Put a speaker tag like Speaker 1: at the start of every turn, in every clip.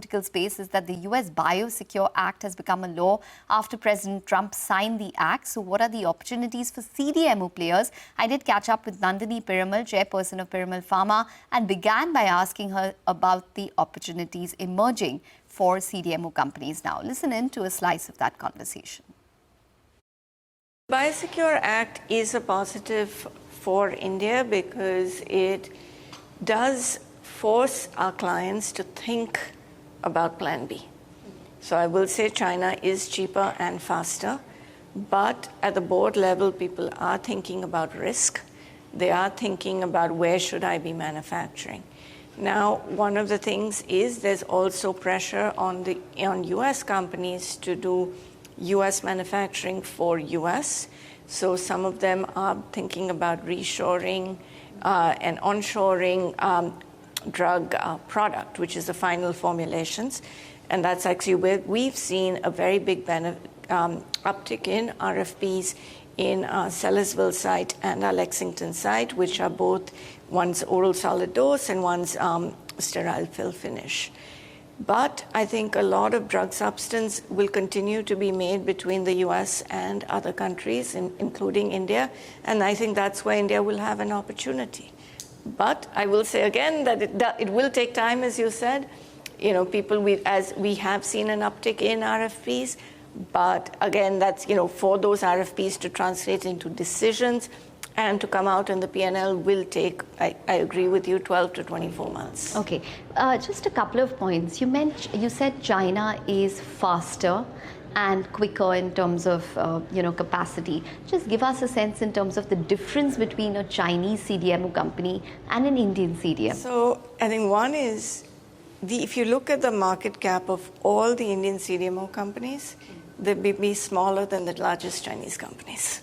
Speaker 1: pharmaceutical space is that the US BioSecure Act has become a law after President Trump signed the act. So what are the opportunities for CDMO players? I did catch up with Nandini Piramal, Chairperson of Piramal Pharma, and began by asking her about the opportunities emerging for CDMO companies now. Listen in to a slice of that conversation.
Speaker 2: The BioSecure Act is a positive for India because it does force our clients to think about Plan B. So I will say China is cheaper and faster, but at the board level, people are thinking about risk. They are thinking about where should I be manufacturing. Now, one of the things is there's also pressure on US companies to do US manufacturing for US. So some of them are thinking about reshoring and onshoring drug product, which is the final formulations. And that's actually where we've seen a very big uptick in RFPs in our Sellersville site and our Lexington site, which are both, one's oral solid dose and one's sterile fill finish. But I think a lot of drug substance will continue to be made between the US and other countries, including India. And I think that's where India will have an opportunity. But I will say again that it will take time, as you said. You know, as we have seen an uptick in RFPs. But again, that's, for those RFPs to translate into decisions and to come out in the P&L will take, I agree with you, 12 to 24 months.
Speaker 1: Okay, just a couple of points. You said China is faster and quicker in terms of capacity. Just give us a sense in terms of the difference between a Chinese CDMO company and an Indian CDMO.
Speaker 2: So I think one is, if you look at the market cap of all the Indian CDMO companies, they'd be smaller than the largest Chinese companies.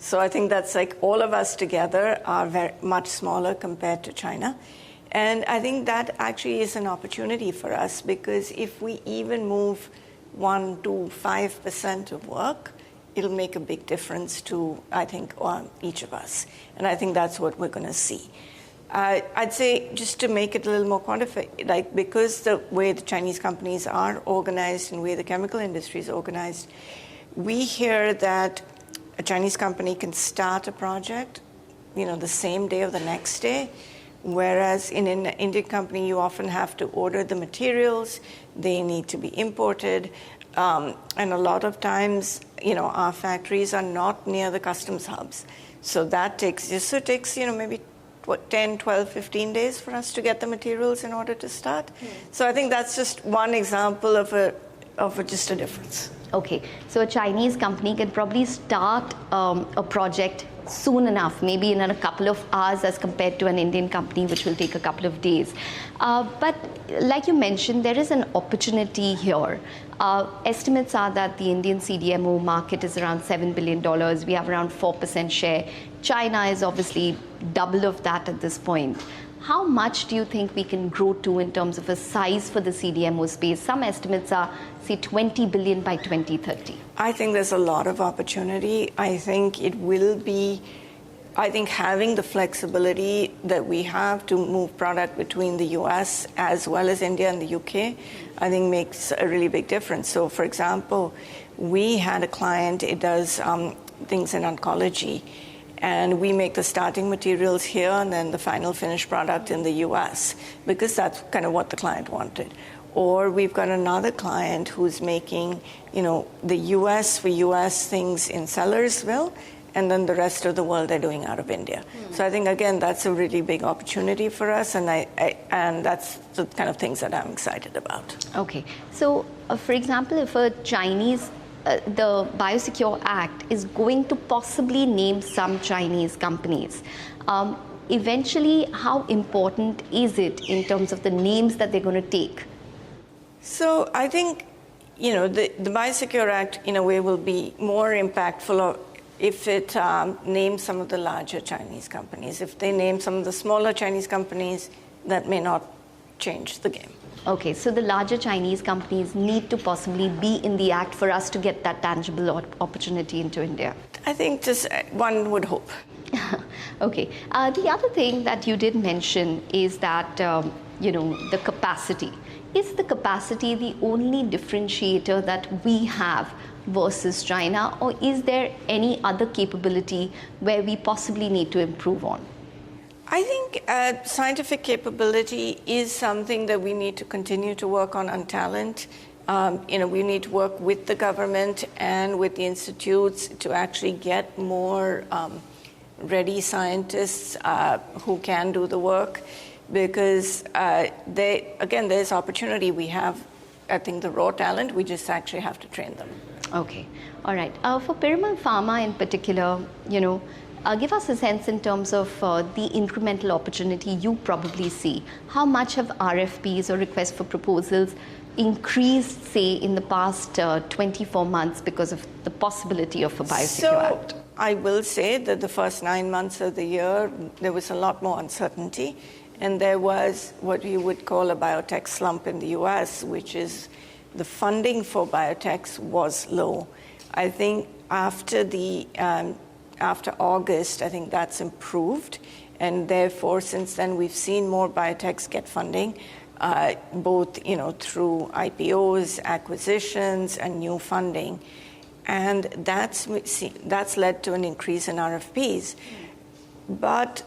Speaker 2: So I think that's like all of us together are very much smaller compared to China. And I think that actually is an opportunity for us because if we even move 1 to 5% of work, it'll make a big difference to, I think, each of us. And I think that's what we're going to see. I'd say just to make it a little more quantified, because the way the Chinese companies are organized and the way the chemical industry is organized, we hear that a Chinese company can start a project, the same day or the next day, whereas in an Indian company, you often have to order the materials, they need to be imported, and a lot of times, our factories are not near the customs hubs. So that takes, maybe 10, 12, 15 days for us to get the materials in order to start. So I think that's just one example of just a difference.
Speaker 1: Okay, so a Chinese company can probably start a project soon enough, maybe in a couple of hours as compared to an Indian company, which will take a couple of days. But like you mentioned, there is an opportunity here. Estimates are that the Indian CDMO market is around $7 billion. We have around 4% share. China is obviously double of that at this point. How much do you think we can grow to in terms of a size for the CDMO space? Some estimates are, say, 20 billion by 2030.
Speaker 2: I think there's a lot of opportunity. I think it will be, having the flexibility that we have to move product between the US as well as India and the UK, I think makes a really big difference. So, for example, we had a client, it does things in oncology, and we make the starting materials here and then the final finished product in the US because that's kind of what the client wanted. Or we've got another client who's making, the US for US things in Sellersville, and then the rest of the world they're doing out of India. So I think, again, that's a really big opportunity for us, and and that's the kind of things that I'm excited about.
Speaker 1: Okay. So, for example, if a Chinese the BioSecure Act is going to possibly name some Chinese companies. Eventually, how important is it in terms of the names that they're going to take? So
Speaker 2: I think, the BioSecure Act, in a way, will be more impactful if it names some of the larger Chinese companies. If they name some of the smaller Chinese companies, that may not change the game.
Speaker 1: Okay, so the larger Chinese companies need to possibly be in the act for us to get that tangible opportunity into India.
Speaker 2: I think just one would hope.
Speaker 1: Okay. The other thing that you did mention is that, the capacity. Is the capacity the only differentiator that we have versus China, or is there any other capability where we possibly need to improve on?
Speaker 2: I think scientific capability is something that we need to continue to work on talent. We need to work with the government and with the institutes to actually get more ready scientists who can do the work, because there's opportunity. We have, I think, the raw talent. We just actually have to train them.
Speaker 1: Okay, all right. For Piramal Pharma in particular, give us a sense in terms of the incremental opportunity you probably see. How much have RFPs or requests for proposals increased, say, in the past 24 months because of the possibility of a BioSecure Act?
Speaker 2: I will say that the first 9 months of the year, there was a lot more uncertainty, and there was what you would call a biotech slump in the US, which is the funding for biotechs was low. I think after August, I think that's improved, and therefore since then we've seen more biotechs get funding, both through IPOs, acquisitions, and new funding, and that's led to an increase in RFPs. But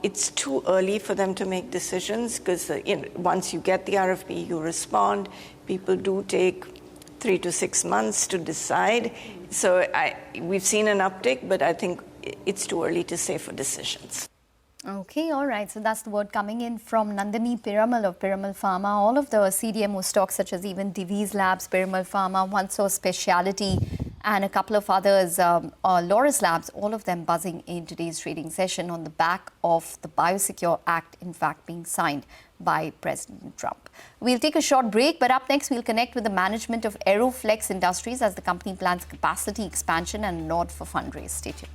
Speaker 2: it's too early for them to make decisions, because once you get the RFP, you respond. People do take 3 to 6 months to decide. So we've seen an uptick, but I think it's too early to say for decisions.
Speaker 3: Okay, all right. So that's the word coming in from Nandini Piramal of Piramal Pharma. All of the CDMO stocks, such as even Divi's Labs, Piramal Pharma, OneSource Specialty, and a couple of others, Loris Labs, all of them buzzing in today's trading session on the back of the BioSecure Act, in fact, being signed by President Trump. We'll take a short break, but up next, we'll connect with the management of Aeroflex Industries as the company plans capacity expansion and nod for fundraise. Stay tuned.